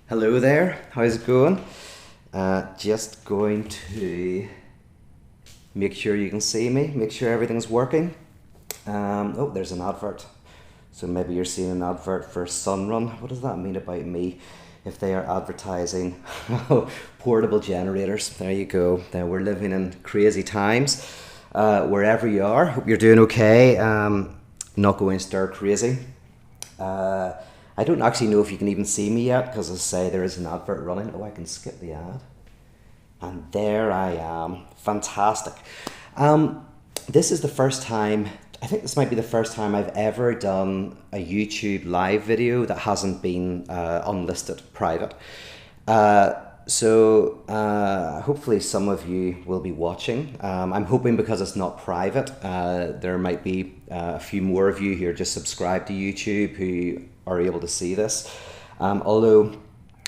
Hello there, how's it going? Just going to make sure you can see me, make sure everything's working. Oh, there's an advert. So maybe you're seeing an advert for Sunrun. What does that mean about me if they are advertising portable generators? There you go. Now we're living in crazy times. Wherever you are, hope you're doing okay. Not going stir crazy. I don't actually know if you can even see me yet because, as I say, there is an advert running. Oh, I can skip the ad. And there I am. Fantastic. This is the first time, I think this might be the first time I've ever done a YouTube live video that hasn't been unlisted private. So hopefully some of you will be watching. I'm hoping because it's not private, there might be a few more of you who are just subscribed to YouTube who are able to see this. Although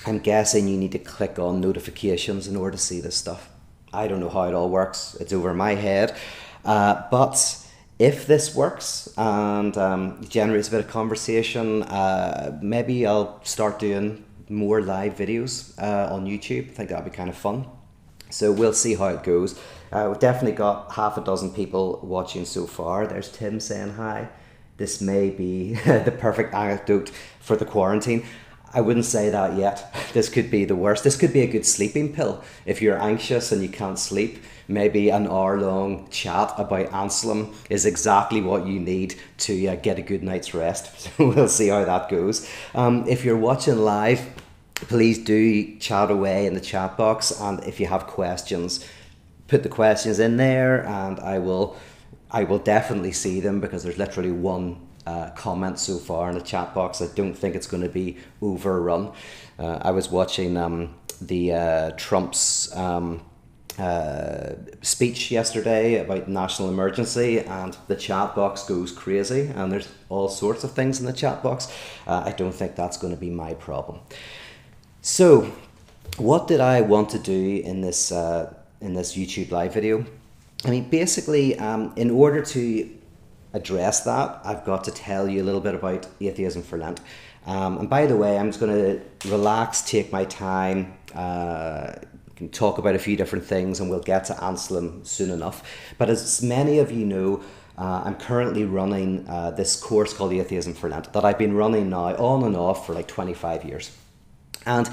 I'm guessing you need to click on notifications in order to see this stuff. I don't know how it all works. It's over my head. But if this works and generates a bit of conversation, maybe I'll start doing more live videos on YouTube. I think that'd be kind of fun. So we'll see how it goes. We've definitely got half a dozen people watching so far. There's Tim saying hi. This may be the perfect anecdote for the quarantine. I wouldn't say that yet. This could be the worst. This could be a good sleeping pill. If you're anxious and you can't sleep, maybe an hour-long chat about Anselm is exactly what you need to get a good night's rest. So we'll see how that goes. If you're watching live, please do chat away in the chat box. And if you have questions, put the questions in there and I will definitely see them because there's literally one comment so far in the chat box. I don't think it's going to be overrun. I was watching the Trump's speech yesterday about national emergency and the chat box goes crazy and there's all sorts of things in the chat box. I don't think that's going to be my problem. So what did I want to do in this YouTube live video? I mean, basically, in order to address that, I've got to tell you a little bit about Atheism for Lent. And by the way, I'm just going to relax, take my time, can talk about a few different things, and we'll get to Anselm soon enough. But as many of you know, I'm currently running this course called Atheism for Lent that I've been running now on and off for like 25 years. And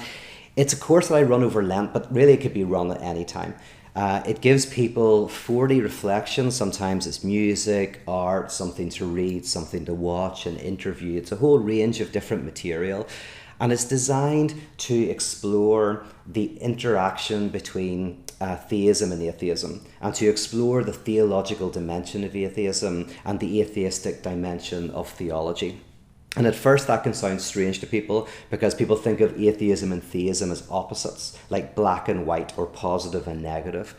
it's a course that I run over Lent, but really it could be run at any time. It gives people 40 reflections. Sometimes it's music, art, something to read, something to watch, an interview. It's a whole range of different material. And it's designed to explore the interaction between theism and atheism, and to explore the theological dimension of atheism and the atheistic dimension of theology. And at first that can sound strange to people because people think of atheism and theism as opposites, like black and white or positive and negative.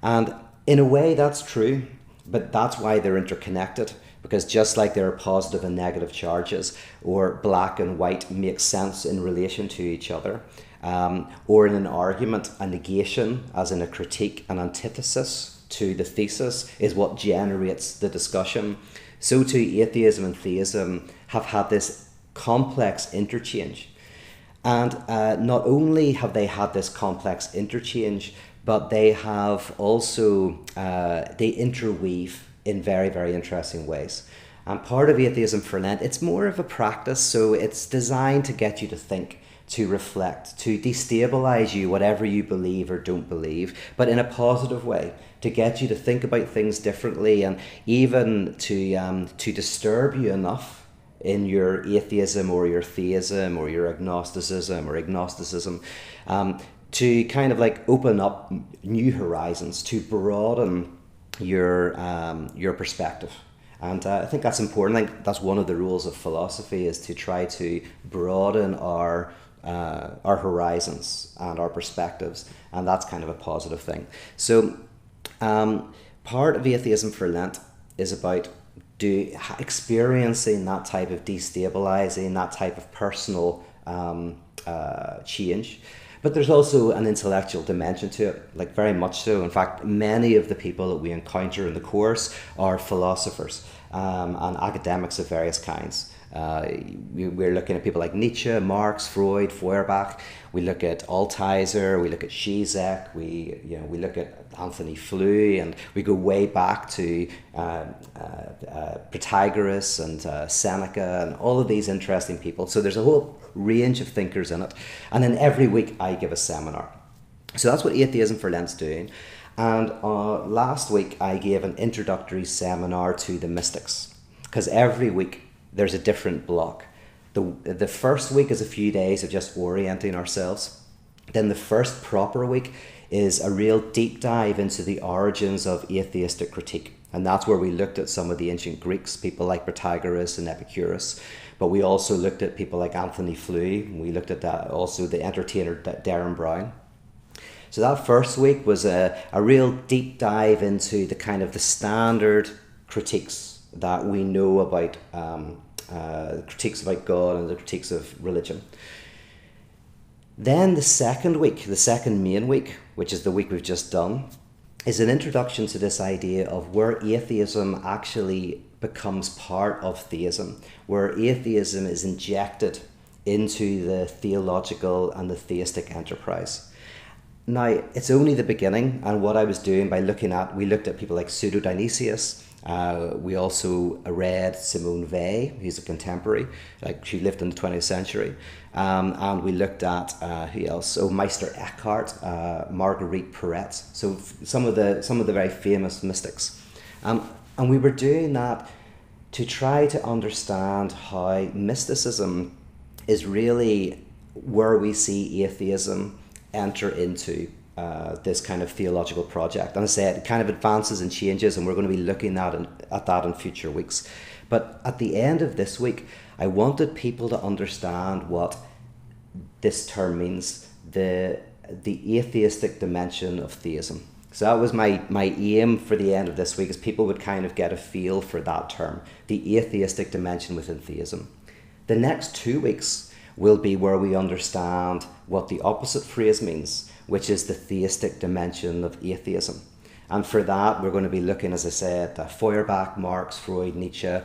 And in a way that's true, but that's why they're interconnected, because just like there are positive and negative charges, or black and white make sense in relation to each other, or in an argument, a negation, as in a critique, an antithesis to the thesis is what generates the discussion. So too atheism and theism have had this complex interchange. And not only have they had this complex interchange, but they have also, they interweave in very, very interesting ways. And part of Atheism for Lent, it's more of a practice, so it's designed to get you to think, to reflect, to destabilize you, whatever you believe or don't believe, but in a positive way, to get you to think about things differently, and even to disturb you enough in your atheism or your theism or your agnosticism to kind of like open up new horizons, to broaden your perspective. And I think that's important. I think that's one of the rules of philosophy, is to try to broaden our horizons and our perspectives, and that's kind of a positive thing. So part of Atheism for Lent is about experiencing that type of destabilizing, that type of personal change. But there's also an intellectual dimension to it, like very much so. In fact, many of the people that we encounter in the course are philosophers and academics of various kinds. We're looking at people like Nietzsche, Marx, Freud, Feuerbach. We look at Altizer, we look at Zizek, we look at Anthony Flew, and we go way back to Protagoras and Seneca and all of these interesting people. So there's a whole range of thinkers in it. And then every week I give a seminar. So that's what Atheism for Lent's doing. And last week I gave an introductory seminar to the mystics, because every week there's a different block. The first week is a few days of just orienting ourselves. Then the first proper week is a real deep dive into the origins of atheistic critique. And that's where we looked at some of the ancient Greeks, people like Protagoras and Epicurus. But we also looked at people like Anthony Flew. We looked at that, also the entertainer Darren Brown. So that first week was a real deep dive into the kind of the standard critiques that we know about, critiques about God and the critiques of religion. Then the second week, the second main week, which is the week we've just done, is an introduction to this idea of where atheism actually becomes part of theism, where atheism is injected into the theological and the theistic enterprise. Now, it's only the beginning, and what I was doing by we looked at people like Pseudo-Dionysius. We also read Simone Weil, who's a contemporary, like she lived in the 20th century. And we looked at, who else? Oh, Meister Eckhart, Marguerite Porete. So some of the very famous mystics. And we were doing that to try to understand how mysticism is really where we see atheism enter into this kind of theological project. And I say it kind of advances and changes, and we're going to be looking at that in future weeks. But at the end of this week, I wanted people to understand what this term means, the atheistic dimension of theism. So that was my aim for the end of this week, is people would kind of get a feel for that term, the atheistic dimension within theism. The next 2 weeks will be where we understand what the opposite phrase means, which is the theistic dimension of atheism. And for that, we're going to be looking, as I said, at Feuerbach, Marx, Freud, Nietzsche.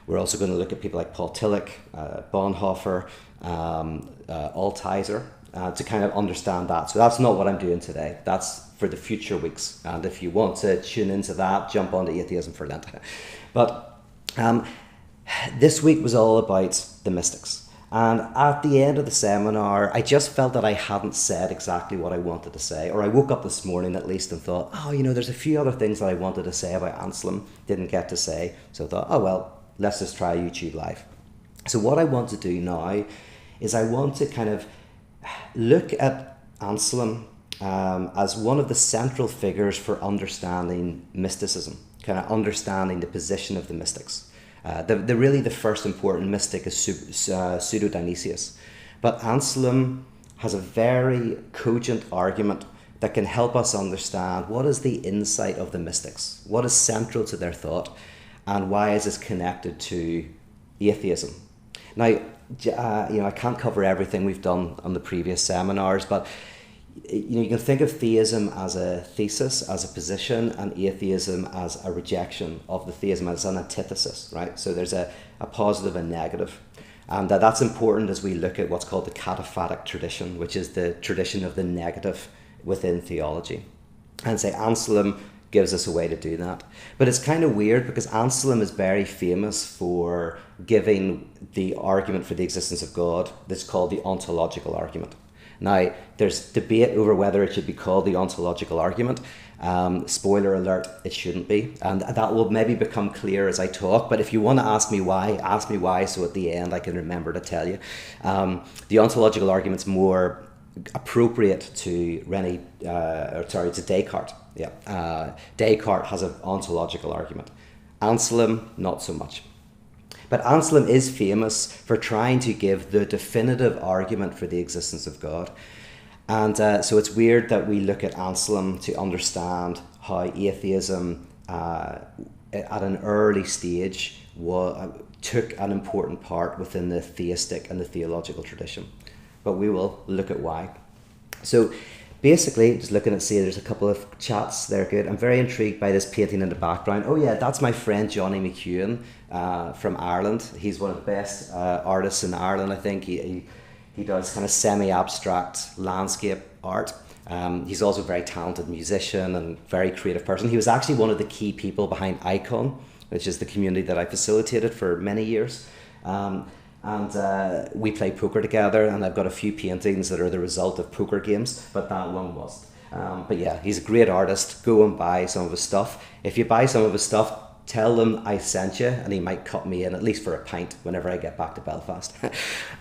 We're also going to look at people like Paul Tillich, Bonhoeffer, Altizer, to kind of understand that. So that's not what I'm doing today. That's for the future weeks. And if you want to tune into that, jump onto Atheism for Lent. But this week was all about the mystics. And at the end of the seminar, I just felt that I hadn't said exactly what I wanted to say. Or I woke up this morning at least and thought, there's a few other things that I wanted to say about Anselm, didn't get to say. So I thought, let's just try YouTube Live. So what I want to do now is I want to kind of look at Anselm as one of the central figures for understanding mysticism, kind of understanding the position of the mystics. The first important mystic is Pseudo-Dionysius. But Anselm has a very cogent argument that can help us understand what is the insight of the mystics, what is central to their thought, and why is this connected to atheism. Now, I can't cover everything we've done on the previous seminars, but you can think of theism as a thesis, as a position, and atheism as a rejection of the theism, as an antithesis, right? So there's a positive and negative. And that's important as we look at what's called the Apophatic tradition, which is the tradition of the negative within theology. And say Anselm gives us a way to do that. But it's kind of weird because Anselm is very famous for giving the argument for the existence of God that's called the ontological argument. Now, there's debate over whether it should be called the ontological argument. Spoiler alert, it shouldn't be. And that will maybe become clear as I talk. But if you want to ask me why, so at the end I can remember to tell you. The ontological argument's more appropriate to to Descartes. Yeah, Descartes has an ontological argument. Anselm, not so much. But Anselm is famous for trying to give the definitive argument for the existence of God. And so it's weird that we look at Anselm to understand how atheism at an early stage took an important part within the theistic and the theological tradition. But we will look at why. So basically, just looking at, see, there's a couple of chats there, good. I'm very intrigued by this painting in the background. Oh yeah, that's my friend Johnny McEwen from Ireland. He's one of the best artists in Ireland, I think. He does kind of semi-abstract landscape art. He's also a very talented musician and very creative person. He was actually one of the key people behind Icon, which is the community that I facilitated for many years. And we play poker together, and I've got a few paintings that are the result of poker games, but that one wasn't. But yeah, he's a great artist. Go and buy some of his stuff. If you buy some of his stuff, tell him I sent you, and he might cut me in, at least for a pint, whenever I get back to Belfast.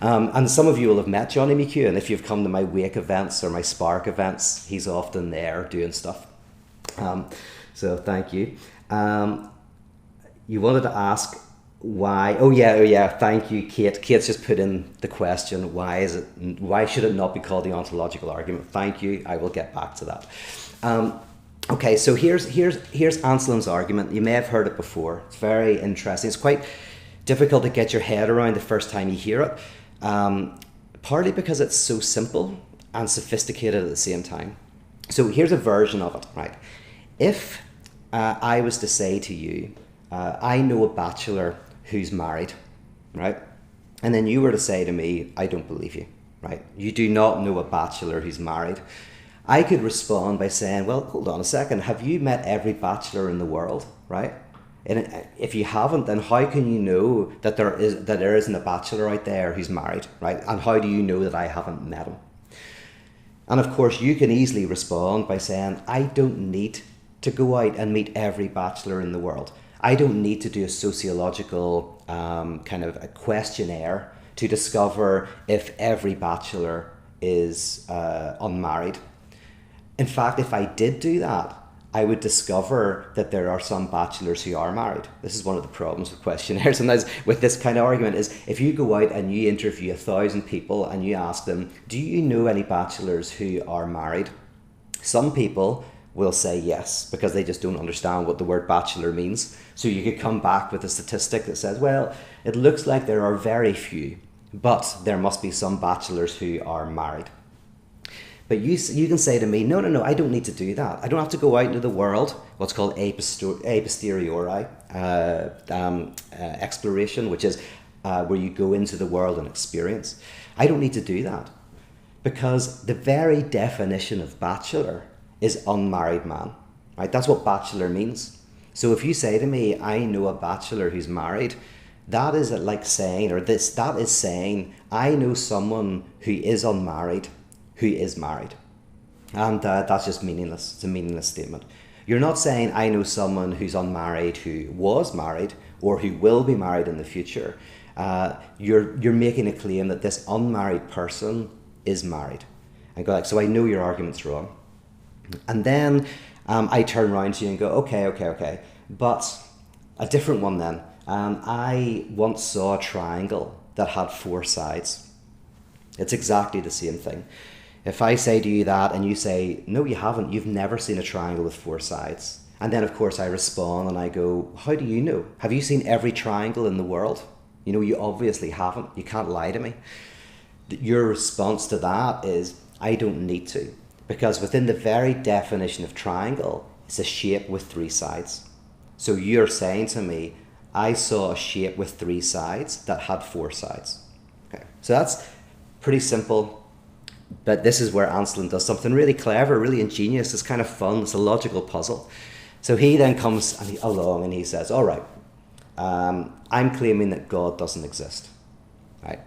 And some of you will have met Johnny McEwen if you've come to my Wake events or my Spark events. He's often there doing stuff. So thank you. You wanted to ask why? Oh yeah, thank you, Kate. Kate's just put in the question, why should it not be called the ontological argument? Thank you, I will get back to that. Okay, so here's Anselm's argument. You may have heard it before. It's very interesting. It's quite difficult to get your head around the first time you hear it, partly because it's so simple and sophisticated at the same time. So here's a version of it, right? If I was to say to you, I know a bachelor who's married, right? And then you were to say to me, I don't believe you, right? You do not know a bachelor who's married. I could respond by saying, well, hold on a second. Have you met every bachelor in the world, right? And if you haven't, then how can you know that there isn't a bachelor out there who's married, right? And how do you know that I haven't met him? And of course, you can easily respond by saying, I don't need to go out and meet every bachelor in the world. I don't need to do a sociological kind of a questionnaire to discover if every bachelor is unmarried. In fact, if I did do that, I would discover that there are some bachelors who are married. This is one of the problems with questionnaires sometimes with this kind of argument is if you go out and you interview 1,000 people and you ask them, do you know any bachelors who are married? Some people will say yes, because they just don't understand what the word bachelor means. So you could come back with a statistic that says, well, it looks like there are very few, but there must be some bachelors who are married. But you can say to me, no, I don't need to do that. I don't have to go out into the world, what's called a posteriori exploration, which is where you go into the world and experience. I don't need to do that, because the very definition of bachelor is unmarried man, right? That's what bachelor means. So if you say to me, I know a bachelor who's married, that is like saying, that is saying, I know someone who is unmarried, who is married. And that's just meaningless. It's a meaningless statement. You're not saying, I know someone who's unmarried who was married or who will be married in the future. You're making a claim that this unmarried person is married. And go like, so I know your argument's wrong. And then I turn around to you and go, okay. But a different one then. I once saw a triangle that had 4 sides. It's exactly the same thing. If I say to you that and you say, no, you haven't, you've never seen a triangle with 4 sides. And then of course I respond and I go, how do you know? Have you seen every triangle in the world? You know, you obviously haven't. You can't lie to me. Your response to that is, I don't need to. Because within the very definition of triangle, it's a shape with 3 sides. So you're saying to me, I saw a shape with 3 sides that had 4 sides. Okay. So that's pretty simple. But this is where Anselm does something really clever, really ingenious. It's kind of fun. It's a logical puzzle. So he then comes along and he says, all right, I'm claiming that God doesn't exist. Right?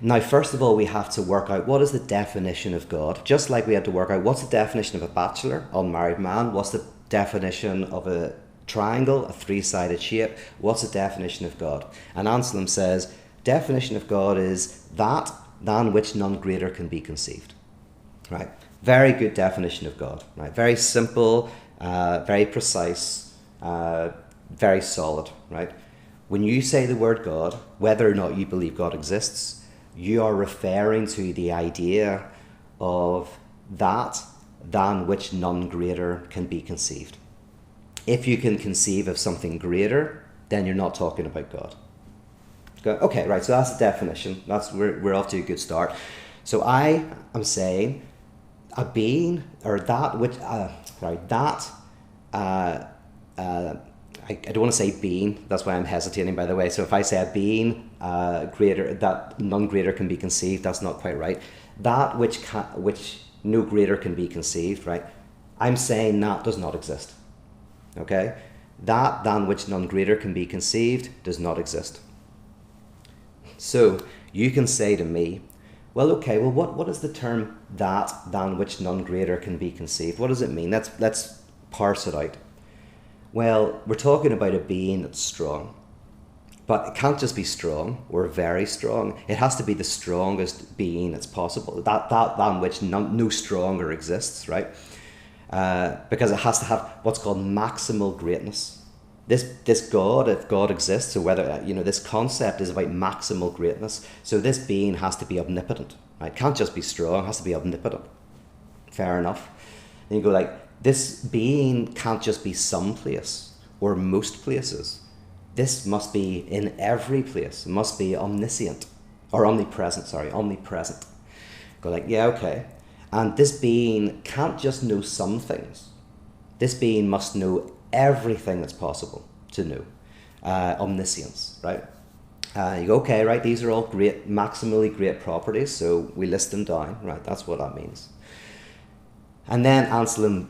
Now, first of all, we have to work out what is the definition of God. Just like we had to work out what's the definition of a bachelor, unmarried man, what's the definition of a triangle, a 3-sided shape, what's the definition of God? And Anselm says, definition of God is that than which none greater can be conceived. Right? Very good definition of God. Right? Very simple, very precise, very solid. Right? When you say the word God, whether or not you believe God exists, you are referring to the idea of that than which none greater can be conceived. If you can conceive of something greater, then you're not talking about God. Okay, right, so that's the definition. We're off to a good start. So I am saying a being, or that which, I don't want to say being, that's why I'm hesitating, by the way. So if I say a being greater, that none greater can be conceived, that's not quite right. That which no greater can be conceived, right? I'm saying that does not exist. Okay? That than which none greater can be conceived does not exist. So you can say to me, well, okay, well, what is the term that than which none greater can be conceived? What does it mean? Let's parse it out. Well, we're talking about a being that's strong. But it can't just be strong or very strong. It has to be the strongest being that's possible. That than which no stronger exists, right? Because it has to have what's called maximal greatness. This God, if God exists, so whether, this concept is about maximal greatness. So this being has to be omnipotent, right? It can't just be strong, it has to be omnipotent. Fair enough. And you go like, this being can't just be some place or most places. This must be in every place. It must be omniscient, or omnipresent. Go like, yeah, okay. And this being can't just know some things. This being must know everything that's possible to know. Omniscience, right? You go, okay, right, these are all great, maximally great properties, so we list them down, right? That's what that means. And then Anselm,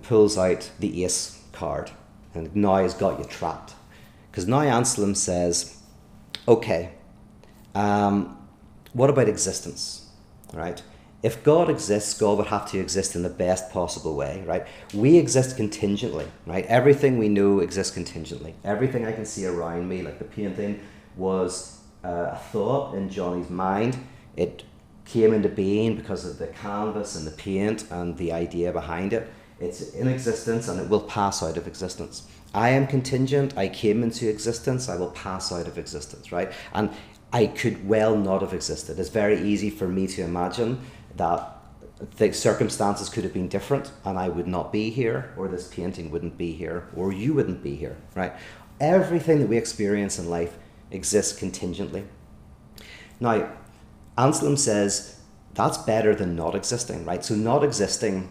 pulls out the ace card, and now he's got you trapped. Because now Anselm says, okay, what about existence, right? If God exists, God would have to exist in the best possible way, right? We exist contingently, right? Everything we know exists contingently. Everything I can see around me, like the painting, was a thought in Johnny's mind. It came into being because of the canvas and the paint and the idea behind it. It's in existence and it will pass out of existence. I am contingent, I came into existence, I will pass out of existence, right? And I could well not have existed. It's very easy for me to imagine that the circumstances could have been different and I would not be here, or this painting wouldn't be here, or you wouldn't be here, right? Everything that we experience in life exists contingently. Now, Anselm says that's better than not existing, right? So not existing,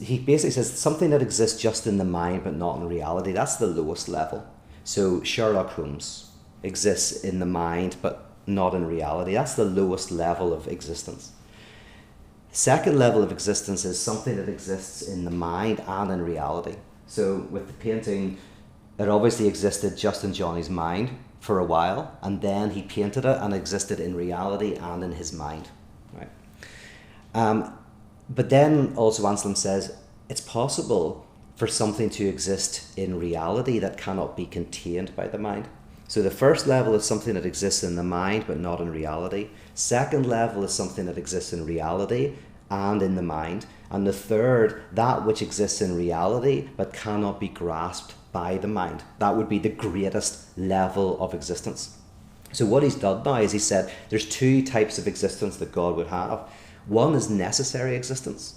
he basically says something that exists just in the mind but not in reality, that's the lowest level. So Sherlock Holmes exists in the mind but not in reality. That's the lowest level of existence. Second level of existence is something that exists in the mind and in reality. So with the painting, it obviously existed just in Johnny's mind for a while, and then he painted it and it existed in reality and in his mind, right? But then also Anselm says it's possible for something to exist in reality that cannot be contained by the mind. So the first level is something that exists in the mind but not in reality. Second level is something that exists in reality and in the mind. And the third, that which exists in reality but cannot be grasped by the mind. That would be the greatest level of existence. So what he's done now is he said there's two types of existence that God would have. One is necessary existence.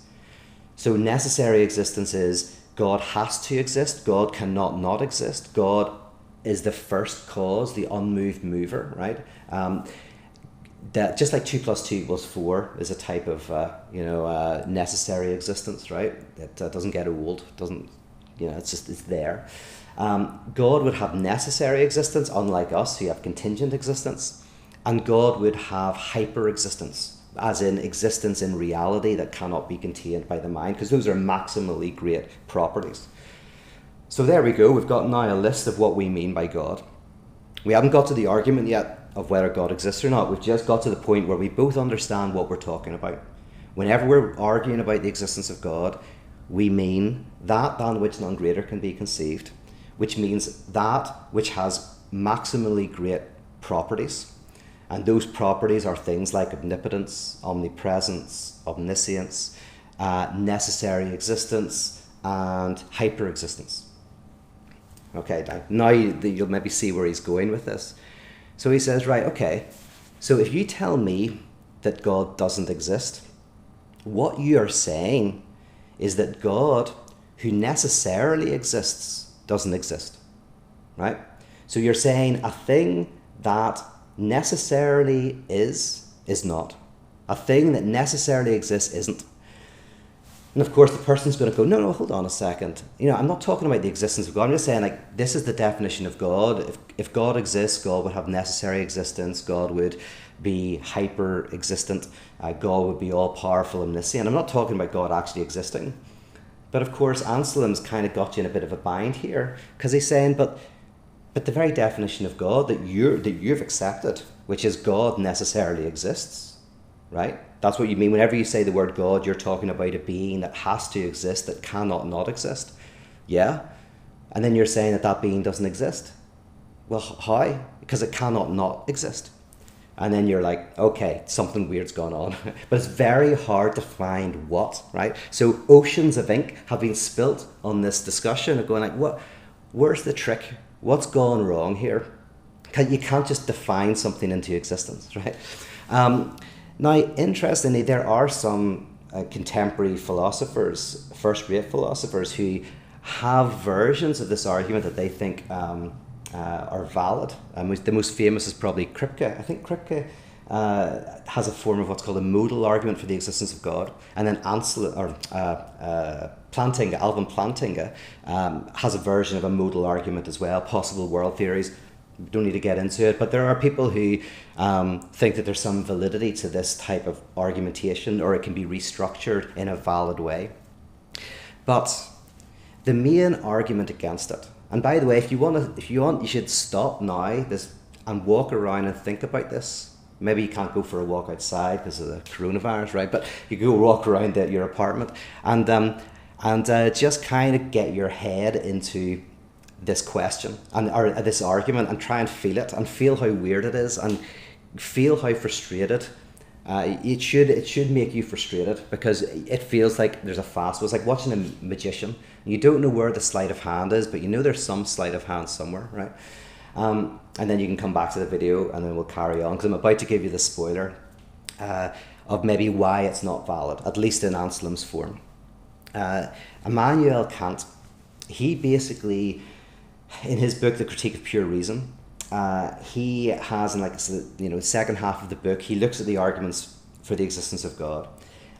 So necessary existence is God has to exist. God cannot not exist. God is the first cause, the unmoved mover, right? That just like 2 + 2 = 4 is a type of necessary existence, right? It doesn't get old. Doesn't it's there. God would have necessary existence, unlike us who have contingent existence, and God would have hyper existence, as in existence in reality that cannot be contained by the mind, because those are maximally great properties. So there we go, we've got now a list of what we mean by God. We haven't got to the argument yet of whether God exists or not. We've just got to the point where we both understand what we're talking about. Whenever we're arguing about the existence of God, we mean that than which none greater can be conceived, which means that which has maximally great properties. And those properties are things like omnipotence, omnipresence, omniscience, necessary existence, and hyper-existence. Okay, now you'll maybe see where he's going with this. So he says, right, okay, so if you tell me that God doesn't exist, what you are saying is that God, who necessarily exists, doesn't exist, right? So you're saying a thing that necessarily is not. A thing that necessarily exists isn't. And of course, the person's going to go, no, hold on a second. I'm not talking about the existence of God. I'm just saying, like, this is the definition of God. If God exists, God would have necessary existence. God would be hyper-existent. God would be all-powerful, omniscient. I'm not talking about God actually existing. But of course, Anselm's kind of got you in a bit of a bind here, because he's saying, but the very definition of God that you've accepted, which is God necessarily exists, right? That's what you mean. Whenever you say the word God, you're talking about a being that has to exist, that cannot not exist. Yeah? And then you're saying that being doesn't exist. Well, how? Because it cannot not exist. And then you're like, okay, something weird's gone on. But it's very hard to find what, right? So oceans of ink have been spilt on this discussion of going like, where's the trick? What's gone wrong here? You can't just define something into existence, right? Now, interestingly, there are some contemporary philosophers, first-rate philosophers, who have versions of this argument that they think are valid. The most famous is probably Kripke. I think Kripke has a form of what's called a modal argument for the existence of God, and then Plantinga, Alvin Plantinga, has a version of a modal argument as well, possible world theories. We don't need to get into it, but there are people who think that there's some validity to this type of argumentation, or it can be restructured in a valid way. But the main argument against it, and by the way, if you want, you should stop now and walk around and think about this. Maybe you can't go for a walk outside because of the coronavirus, right? But you go walk around your apartment and just kind of get your head into this question or this argument and try and feel it and feel how weird it is and feel how frustrated. It should make you frustrated because it feels like there's a fast. It's like watching a magician. You don't know where the sleight of hand is, but you know there's some sleight of hand somewhere, right? And then you can come back to the video and then we'll carry on, because I'm about to give you the spoiler of maybe why it's not valid, at least in Anselm's form. Immanuel Kant, he basically, in his book, The Critique of Pure Reason, he has, in the second half of the book, he looks at the arguments for the existence of God,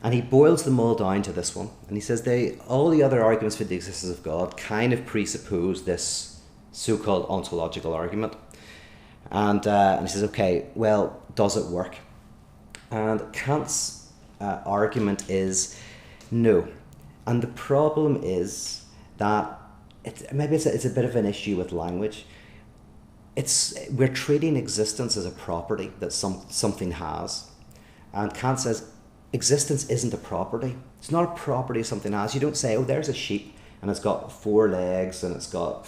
and he boils them all down to this one. And he says all the other arguments for the existence of God kind of presuppose this so-called ontological argument. And he says, okay, well, does it work? And Kant's argument is no. And the problem is that it's a bit of an issue with language. We're treating existence as a property that something has. And Kant says existence isn't a property. It's not a property something has. You don't say, oh, there's a sheep and it's got 4 legs and it's got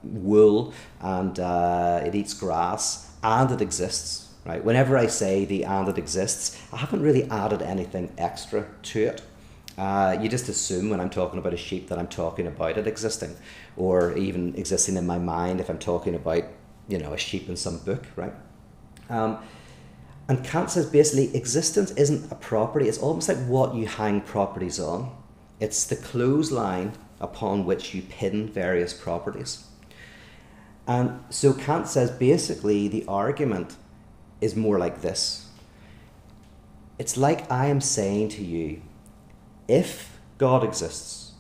wool and it eats grass and it exists, right? Whenever I say and it exists, I haven't really added anything extra to it. You just assume when I'm talking about a sheep that I'm talking about it existing, or even existing in my mind if I'm talking about, a sheep in some book, right? And Kant says basically existence isn't a property. It's almost like what you hang properties on. It's the clothesline upon which you pin various properties. And so Kant says basically the argument is more like this. It's like I am saying to you, if God exists,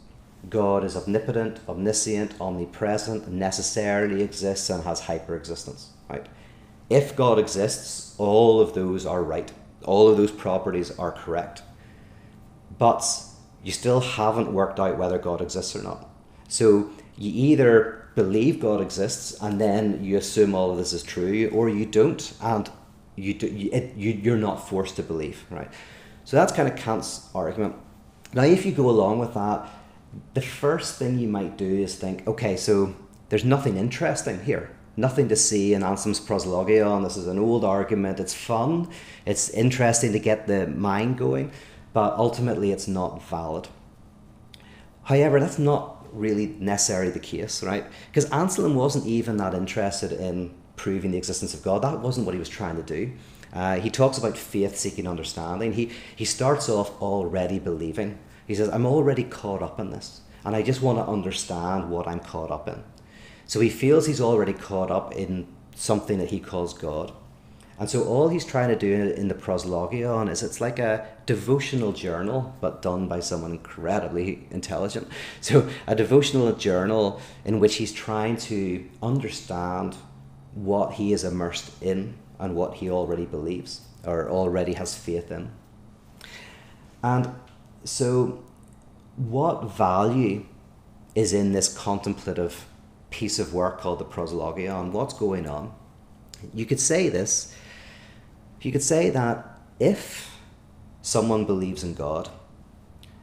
God is omnipotent, omniscient, omnipresent, necessarily exists and has hyper-existence, right? If God exists, all of those are right. All of those properties are correct. But you still haven't worked out whether God exists or not. So you either believe God exists and then you assume all of this is true, or you don't, and you're not forced to believe, right? So that's kind of Kant's argument. Now, if you go along with that, the first thing you might do is think, okay, so there's nothing interesting here, nothing to see in Anselm's Proslogion. This is an old argument. It's fun. It's interesting to get the mind going, but ultimately it's not valid. However, that's not really necessarily the case, right? Because Anselm wasn't even that interested in proving the existence of God. That wasn't what he was trying to do. He talks about faith seeking understanding. He starts off already believing. He says, I'm already caught up in this, and I just want to understand what I'm caught up in. So he feels he's already caught up in something that he calls God. And so all he's trying to do in the proslogion is it's like a devotional journal, but done by someone incredibly intelligent. So a devotional journal in which he's trying to understand what he is immersed in and what he already believes or already has faith in. And so what value is in this contemplative piece of work called the proslogion? What's going on? You could say this. You could say that if someone believes in God,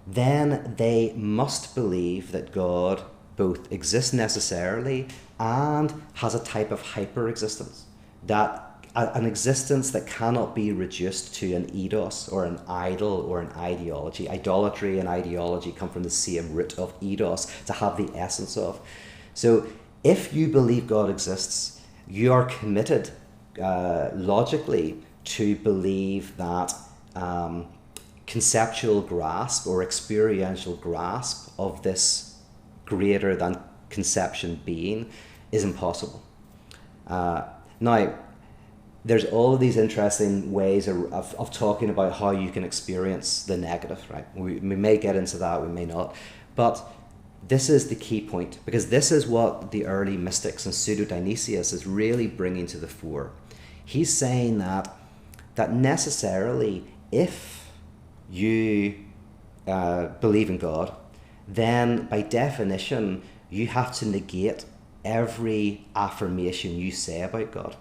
then they must believe that God both exists necessarily and has a type of hyper-existence, that an existence that cannot be reduced to an eidos or an idol or an ideology. Idolatry and ideology come from the same root of eidos, to have the essence of. So if you believe God exists, you are committed logically to believe that conceptual grasp or experiential grasp of this greater than conception being is impossible. Now, there's all of these interesting ways of talking about how you can experience the negative, right? We may get into that, we may not, but this is the key point, because this is what the early mystics and Pseudo-Dionysius is really bringing to the fore. He's saying that necessarily, if you believe in God, then by definition, you have to negate every affirmation you say about God.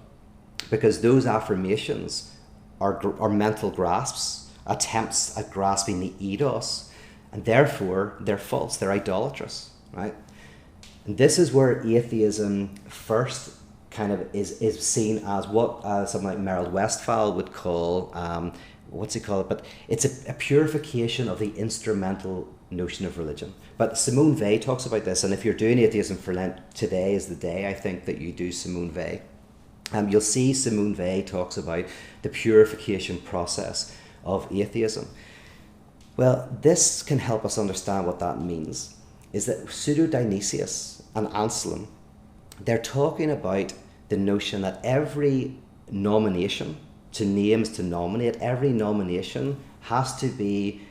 Because those affirmations are mental grasps, attempts at grasping the eidos, and therefore they're false, they're idolatrous, right? And this is where atheism first kind of is seen as what someone like Merrill Westphal would call, what's he call it? But it's a purification of the instrumental notion of religion. But Simone Weil talks about this, and if you're doing atheism for Lent, today is the day, I think, that you do Simone Weil. You'll see Simone Weil talks about the purification process of atheism. Well, this can help us understand what that means, is that Pseudo-Dionysius and Anselm, they're talking about the notion that every nomination, to names to nominate, every nomination has to be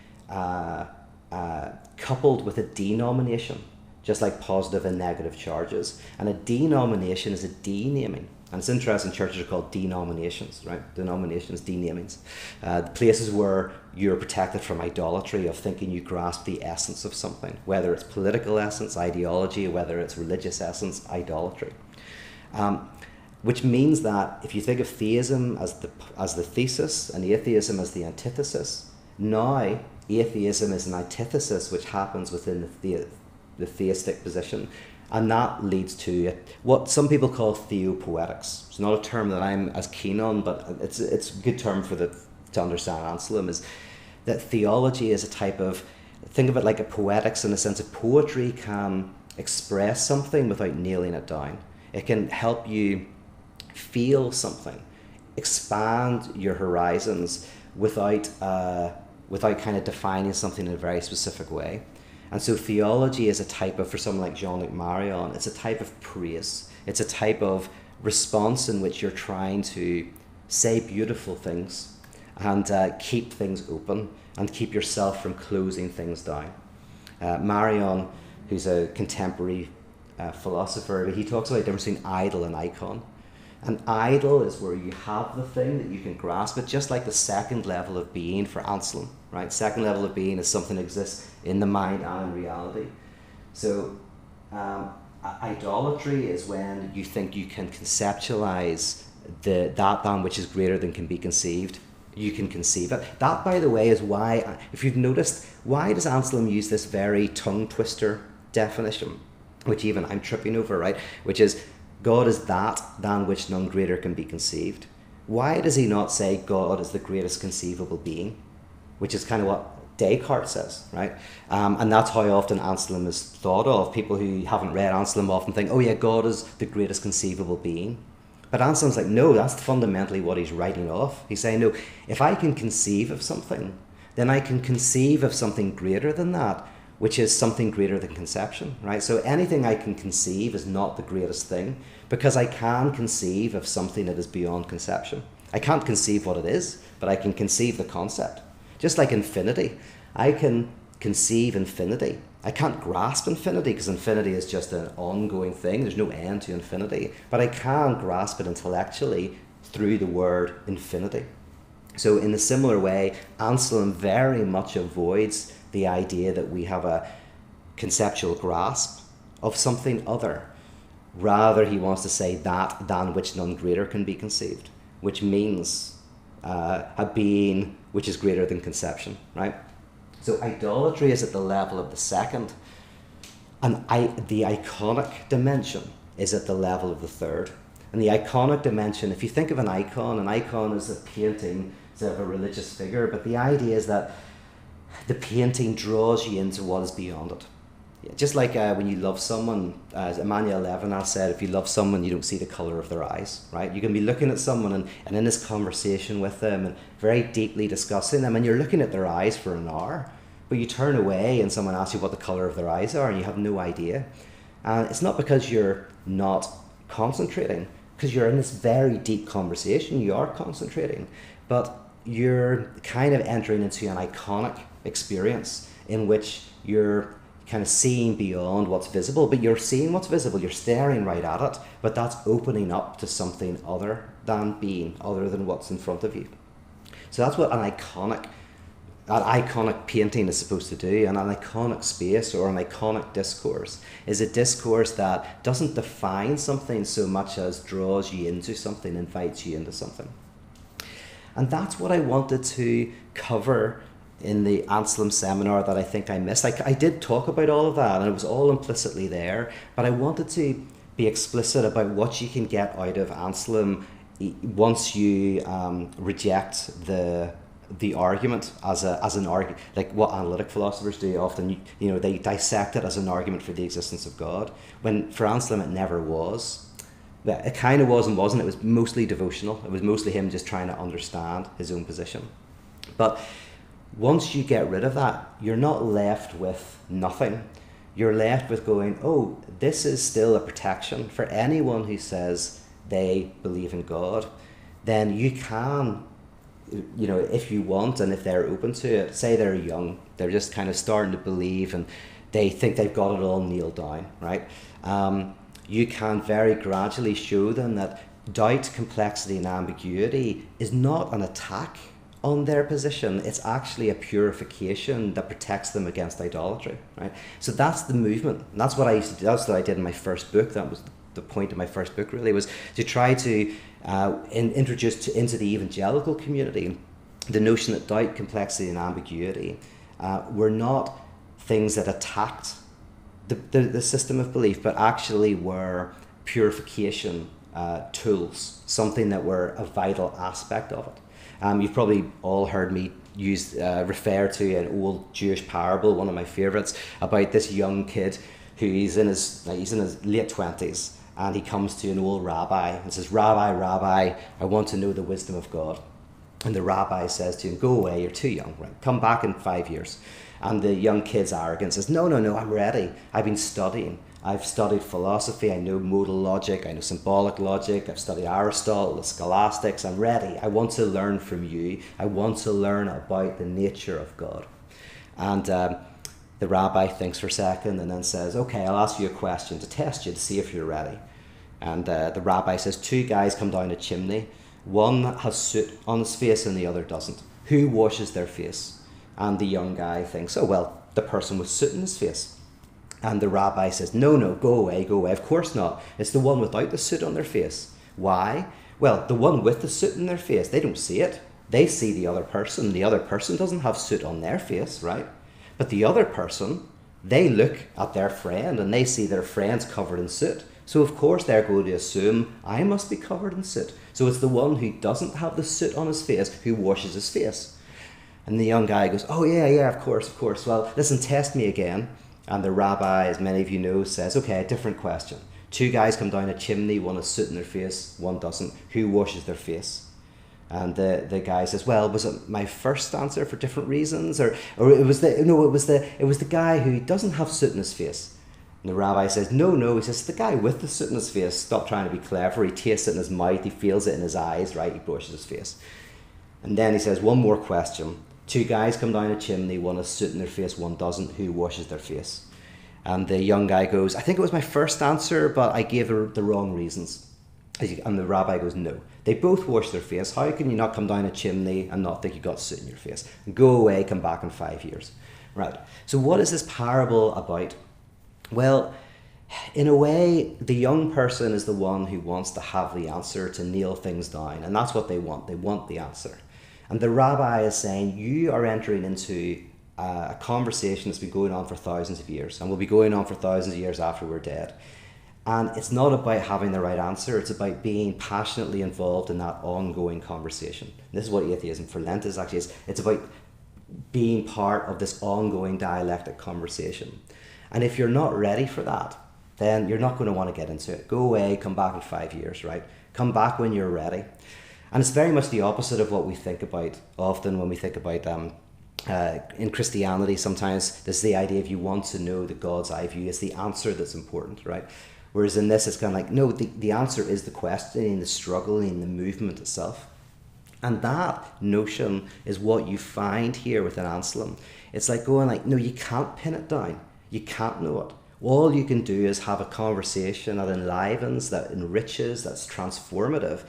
coupled with a denomination, just like positive and negative charges. And a denomination is a denaming. And it's interesting, churches are called denominations, right? Denominations, denamings. The places where you're protected from idolatry, of thinking you grasp the essence of something, whether it's political essence, ideology, whether it's religious essence, idolatry. Which means that if you think of theism as the thesis and atheism as the antithesis, now atheism is an antithesis which happens within the theistic position. And that leads to what some people call theopoetics. It's not a term that I'm as keen on, but it's a good term to understand Anselm, is that theology is a type of, think of it like a poetics, in the sense of poetry can express something without nailing it down. It can help you feel something, expand your horizons without kind of defining something in a very specific way. And so theology is a type of, for someone like Jean-Luc Marion, it's a type of praise. It's a type of response in which you're trying to say beautiful things and keep things open and keep yourself from closing things down. Marion, who's a contemporary philosopher, he talks about the difference between idol and icon. An idol is where you have the thing that you can grasp it, just like the second level of being for Anselm, right? Second level of being is something that exists in the mind and in reality. So idolatry is when you think you can conceptualize that which is greater than can be conceived. You can conceive it. That, by the way, is why, if you've noticed, why does Anselm use this very tongue twister definition, which even I'm tripping over, right? Which is, God is that than which none greater can be conceived. Why does he not say God is the greatest conceivable being? Which is kind of what Descartes says, right? And that's how often Anselm is thought of. People who haven't read Anselm often think, oh yeah, God is the greatest conceivable being. But Anselm's like, no, that's fundamentally what he's writing off. He's saying, no, if I can conceive of something, then I can conceive of something greater than that, which is something greater than conception, right? So anything I can conceive is not the greatest thing, because I can conceive of something that is beyond conception. I can't conceive what it is, but I can conceive the concept. Just like infinity, I can conceive infinity. I can't grasp infinity because infinity is just an ongoing thing. There's no end to infinity. But I can grasp it intellectually through the word infinity. So in a similar way, Anselm very much avoids the idea that we have a conceptual grasp of something other. Rather, he wants to say that than which none greater can be conceived, which means a being which is greater than conception, right? So idolatry is at the level of the second, and the iconic dimension is at the level of the third. And the iconic dimension, if you think of an icon is a painting of a religious figure, but the idea is that the painting draws you into what is beyond it. Just like when you love someone, as Emmanuel Levinas said, if you love someone, you don't see the colour of their eyes, right? You can be looking at someone and in this conversation with them and very deeply discussing them, and you're looking at their eyes for an hour, but you turn away and someone asks you what the colour of their eyes are and you have no idea. And it's not because you're not concentrating, because you're in this very deep conversation, you are concentrating, but you're kind of entering into an iconic experience in which you're kind of seeing beyond what's visible, but you're seeing what's visible, you're staring right at it, but that's opening up to something other than being, other than what's in front of you. So that's what an iconic painting is supposed to do, and an iconic space or an iconic discourse is a discourse that doesn't define something so much as draws you into something, invites you into something. And that's what I wanted to cover in the Anselm seminar that I think I missed. I did talk about all of that, and it was all implicitly there, but I wanted to be explicit about what you can get out of Anselm once you reject the argument as an argument, like what analytic philosophers do often. They dissect it as an argument for the existence of God, when for Anselm it never was. It kind of was and wasn't. It was mostly devotional. It was mostly him just trying to understand his own position. But once you get rid of that, you're not left with nothing. You're left with going, oh, this is still a protection for anyone who says they believe in God. Then you can, if you want and if they're open to it, say they're young, they're just kind of starting to believe and they think they've got it all nailed down, right? You can very gradually show them that doubt, complexity and ambiguity is not an attack on their position. It's actually a purification that protects them against idolatry, right? So that's the movement. And that's what I used to do. That's what I did in my first book. That was the point of my first book, really, was to try to introduce into the evangelical community the notion that doubt, complexity and ambiguity were not things that attacked the system of belief, but actually were purification tools, something that were a vital aspect of it. You've probably all heard me refer to an old Jewish parable, one of my favourites, about this young kid who he's in his late 20s, and he comes to an old rabbi and says, Rabbi, I want to know the wisdom of God. And the rabbi says to him, go away, you're too young, right? Come back in 5 years. And the young kid's arrogance says, no, I'm ready. I've been studying. I've studied philosophy, I know modal logic, I know symbolic logic, I've studied Aristotle, the scholastics, I'm ready. I want to learn from you. I want to learn about the nature of God. And the rabbi thinks for a second and then says, okay, I'll ask you a question to test you, to see if you're ready. And the rabbi says, 2 guys come down a chimney. One has soot on his face and the other doesn't. Who washes their face? And the young guy thinks, oh, well, the person with soot in his face. And the rabbi says, no, go away. Of course not. It's the one without the soot on their face. Why? Well, the one with the soot in their face, they don't see it. They see the other person. The other person doesn't have soot on their face, right? But the other person, they look at their friend and they see their friend's covered in soot. So of course they're going to assume I must be covered in soot. So it's the one who doesn't have the soot on his face who washes his face. And the young guy goes, oh yeah, of course. Well, listen, test me again. And the rabbi, as many of you know, says, okay, a different question. 2 guys come down a chimney, one has soot in their face, one doesn't. Who washes their face? And the guy says, well, was it my first answer for different reasons? Or it was the guy who doesn't have soot in his face. And the rabbi says, no. He says, the guy with the soot in his face, stop trying to be clever. He tastes it in his mouth. He feels it in his eyes, right? He brushes his face. And then he says, one more question. Two guys come down a chimney, one has soot in their face, one doesn't. Who washes their face? And the young guy goes, I think it was my first answer, but I gave the wrong reasons. And the rabbi goes, no. They both wash their face. How can you not come down a chimney and not think you got soot in your face? Go away, come back in 5 years. Right. So what is this parable about? Well, in a way, the young person is the one who wants to have the answer, to nail things down. And that's what they want. They want the answer. And the rabbi is saying, you are entering into a conversation that's been going on for thousands of years and will be going on for thousands of years after we're dead. And it's not about having the right answer. It's about being passionately involved in that ongoing conversation. This is what Atheism for Lent is actually. It's about being part of this ongoing dialectic conversation. And if you're not ready for that, then you're not going to want to get into it. Go away, come back in 5 years, right? Come back when you're ready. And it's very much the opposite of what we think about often when we think about in Christianity. Sometimes there's the idea if you want to know the God's eye view, it's the answer that's important, right? Whereas in this, it's kind of like, no, the answer is the questioning, the struggling, the movement itself. And that notion is what you find here within Anselm. It's like going like, no, you can't pin it down. You can't know it. All you can do is have a conversation that enlivens, that enriches, that's transformative.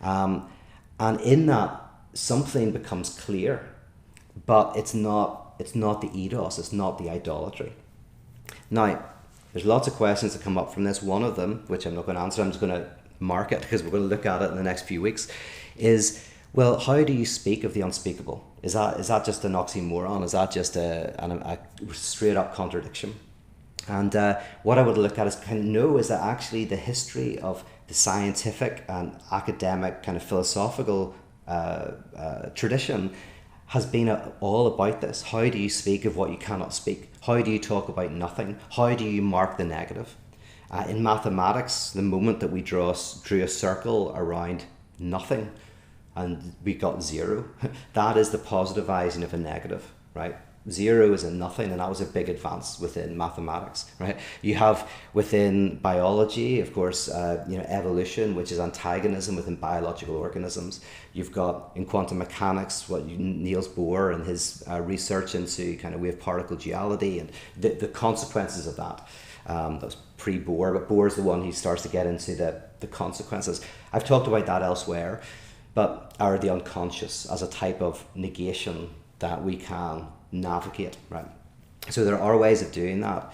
And in that, something becomes clear. But it's not the ethos, it's not the idolatry. Now, there's lots of questions that come up from this. One of them, which I'm not going to answer, I'm just going to mark it because we're going to look at it in the next few weeks, is, well, how do you speak of the unspeakable? Is that just an oxymoron? Is that just a straight up contradiction? And what I would look at is kind of know is that actually the history of the scientific and academic kind of philosophical tradition has been all about this. How do you speak of what you cannot speak? How do you talk about nothing? How do you mark the negative? In mathematics, the moment that we drew a circle around nothing and we got zero, that is the positivizing of a negative, right? Zero is a nothing, and that was a big advance within mathematics, right? You have within biology, of course, evolution, which is antagonism within biological organisms. You've got in quantum mechanics, Niels Bohr and his research into kind of wave particle duality and the consequences of that. That was pre-Bohr, but Bohr is the one who starts to get into the consequences. I've talked about that elsewhere, but are the unconscious as a type of negation that we can navigate, right? So there are ways of doing that,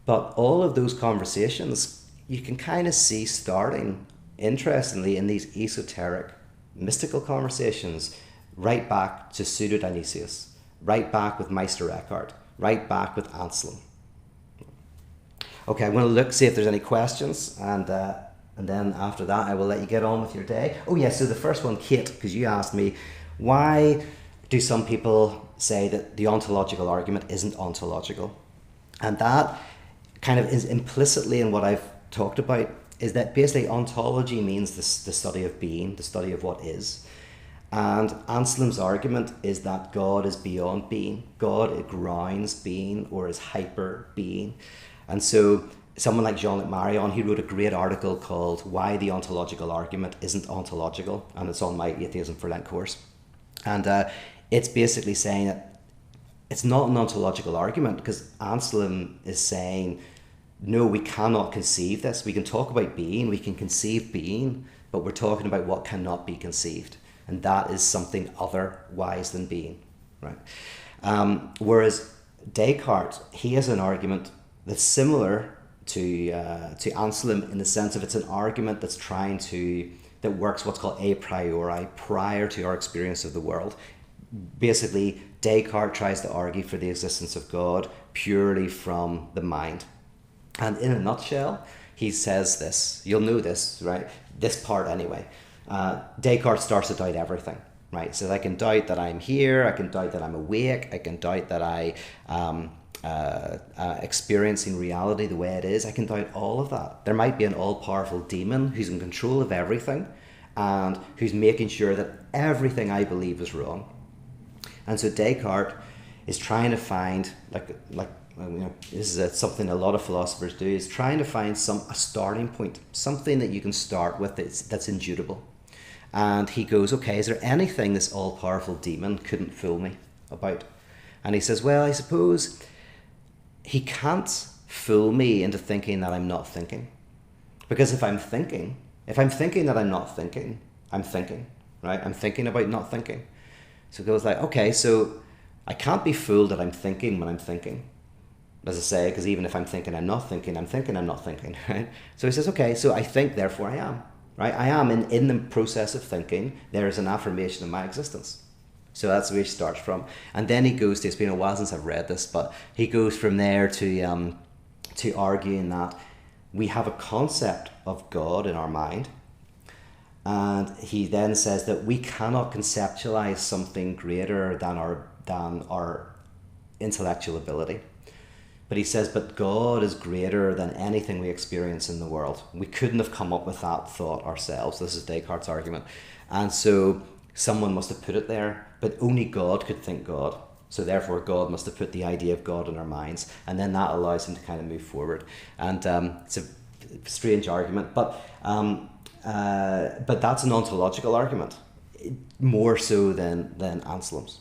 but all of those conversations you can kind of see starting, interestingly, in these esoteric mystical conversations, right back to Pseudo-Dionysius, right back with Meister Eckhart, right back with Anselm. Okay, I'm going to see if there's any questions, and then after that I will let you get on with your day. Oh yeah, so the first one, Kate, because you asked me, why do some people say that the ontological argument isn't ontological? And that kind of is implicitly in what I've talked about, is that basically ontology means the study of being, the study of what is. And Anselm's argument is that God is beyond being. God grounds being or is hyper being. And so someone like Jean-Luc Marion, he wrote a great article called Why the Ontological Argument Isn't Ontological, and it's on my Atheism for Lent course. And it's basically saying that it's not an ontological argument, because Anselm is saying, no, we cannot conceive this. We can talk about being, we can conceive being, but we're talking about what cannot be conceived. And that is something otherwise than being, right? Whereas Descartes, he has an argument that's similar to Anselm in the sense of it's an argument that works what's called a priori, prior to our experience of the world. Basically, Descartes tries to argue for the existence of God purely from the mind. And in a nutshell, he says this, you'll know this, right? This part anyway. Descartes starts to doubt everything, right? He says, I can doubt that I'm here, I can doubt that I'm awake, I can doubt that I experiencing reality the way it is. I can doubt all of that. There might be an all-powerful demon who's in control of everything and who's making sure that everything I believe is wrong. And so Descartes is trying to find, like this is something a lot of philosophers do, is trying to find a starting point, something that you can start with that's indubitable. And he goes, okay, is there anything this all-powerful demon couldn't fool me about? And he says, well, I suppose he can't fool me into thinking that I'm not thinking. Because if I'm thinking that I'm not thinking, I'm thinking, right? I'm thinking about not thinking. So it goes like, okay, so I can't be fooled that I'm thinking when I'm thinking. As I say, because even if I'm thinking I'm not thinking, I'm thinking I'm not thinking, right? So he says, okay, so I think, therefore I am, right? I am in the process of thinking. There is an affirmation of my existence. So that's where he starts from. And then he goes to, it's been a while since I've read this, but he goes from there to arguing that we have a concept of God in our mind. And he then says that we cannot conceptualize something greater than our intellectual ability. But he says, but God is greater than anything we experience in the world. We couldn't have come up with that thought ourselves. This is Descartes' argument. And so someone must have put it there, but only God could think God. So therefore God must have put the idea of God in our minds. And then that allows him to kind of move forward. And it's a strange argument, but that's an ontological argument, more so than Anselm's.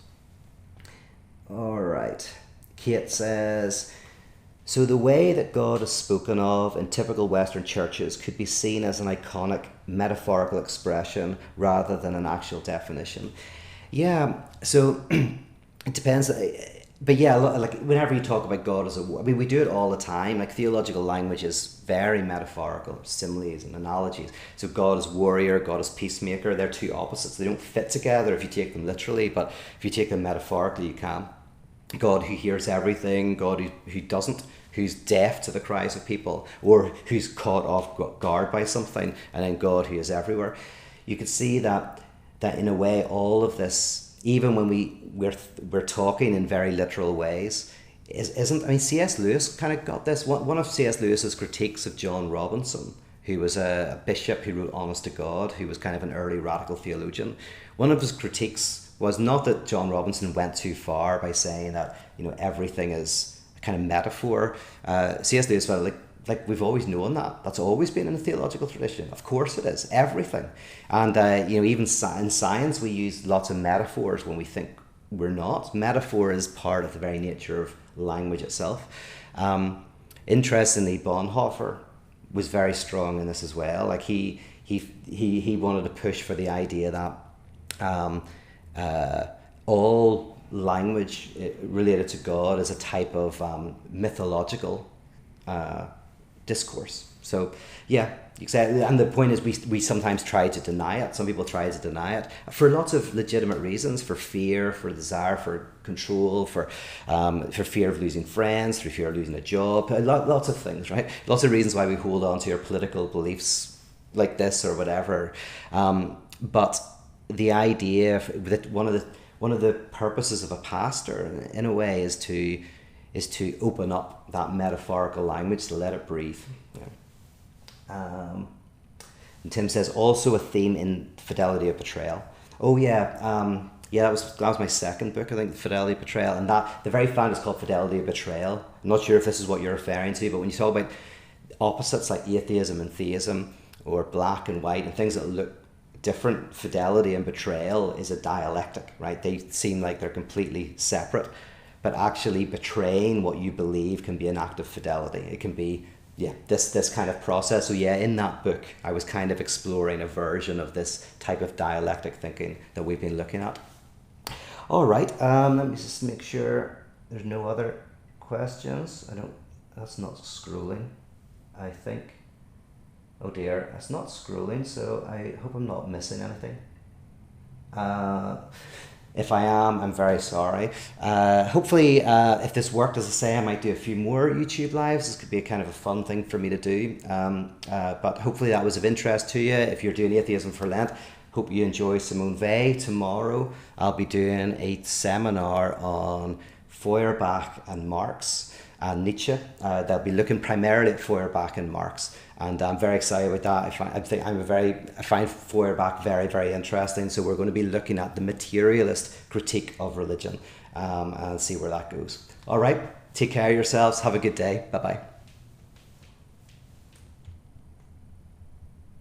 All right. Kate says, so the way that God is spoken of in typical Western churches could be seen as an iconic metaphorical expression rather than an actual definition. Yeah, so it depends. But yeah, like whenever you talk about God as we do it all the time. Like theological language is very metaphorical, similes and analogies. So God is warrior, God is peacemaker. They're two opposites. They don't fit together if you take them literally, but if you take them metaphorically, you can. God who hears everything, God who doesn't, who's deaf to the cries of people, or who's caught off guard by something, and then God who is everywhere. You could see that in a way all of this, even when we're talking in very literal ways, isn't. I mean, C.S. Lewis kind of got this. One of C.S. Lewis's critiques of John Robinson, who was a bishop who wrote Honest to God, who was kind of an early radical theologian. One of his critiques was not that John Robinson went too far by saying that everything is a kind of metaphor. C.S. Lewis felt like we've always known that. That's always been in the theological tradition. Of course it is. Everything. And, even in science, we use lots of metaphors when we think we're not. Metaphor is part of the very nature of language itself. Interestingly, Bonhoeffer was very strong in this as well. Like he wanted to push for the idea that all language related to God is a type of mythological discourse. So yeah, exactly. And the point is we sometimes try to deny it. Some people try to deny it for lots of legitimate reasons, for fear, for desire for control, for fear of losing friends, for fear of losing a job, lots of things, right? Lots of reasons why we hold on to our political beliefs like this or whatever. But the idea that one of the purposes of a pastor in a way is to open up that metaphorical language, to let it breathe. And Tim says, also a theme in Fidelity of Betrayal. Oh yeah, that was my second book, I think, Fidelity of Betrayal, and that the very fact it's called Fidelity of Betrayal. I'm not sure if this is what you're referring to, but when you talk about opposites like atheism and theism, or black and white, and things that look different, fidelity and betrayal is a dialectic, right? They seem like they're completely separate, but actually betraying what you believe can be an act of fidelity. It can be this kind of process. So yeah, in that book I was kind of exploring a version of this type of dialectic thinking that we've been looking at. All right, let me just make sure there's no other questions. That's not scrolling, I think. Oh dear, that's not scrolling, so I hope I'm not missing anything. If I am, I'm very sorry. Hopefully, if this worked, as I say, I might do a few more YouTube lives. This could be a kind of a fun thing for me to do. But hopefully that was of interest to you. If you're doing Atheism for Lent, hope you enjoy Simone Weil. Tomorrow, I'll be doing a seminar on Feuerbach and Marx and Nietzsche. They'll be looking primarily at Feuerbach and Marx. And I'm very excited about that. I find Feuerbach very, very interesting. So we're going to be looking at the materialist critique of religion and see where that goes. All right. Take care of yourselves. Have a good day. Bye bye.